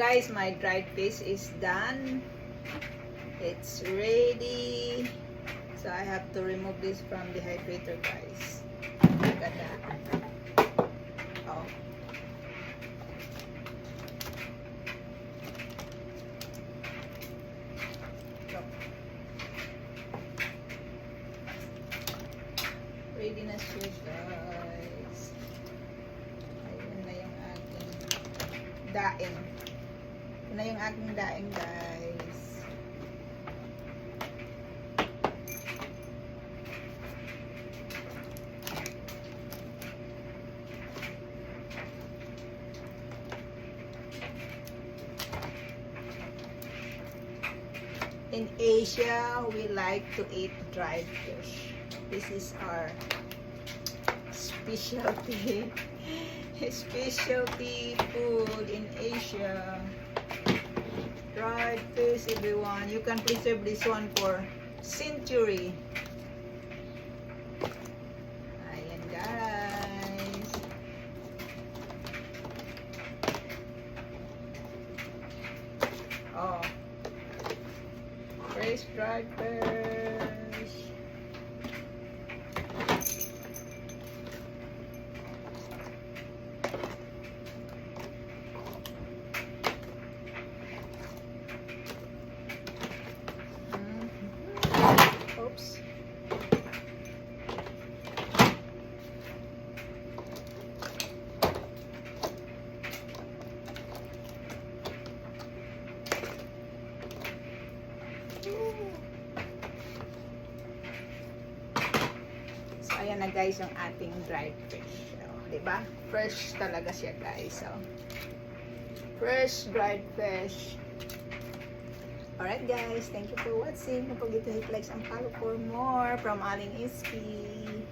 guys, my dried fish is done. It's ready. So I have to remove this from the dehydrator, guys. Look at that. Oh. Look. Ready na siya, guys. Ayun na yung aking daing. Yun na yung aking daing, guys. In Asia, we like to eat dried fish. This is our specialty specialty food in Asia. Dried fish, everyone. You can preserve this one for century. Ayan, guys. Oh. Fresh dried fish. Oops. So, ayan na guys yung ating dried fish. So, diba? Fresh talaga siya, guys. So, fresh dried fish. Alright guys, thank you for watching. Don't forget to hit like and follow for more from Aling Iski.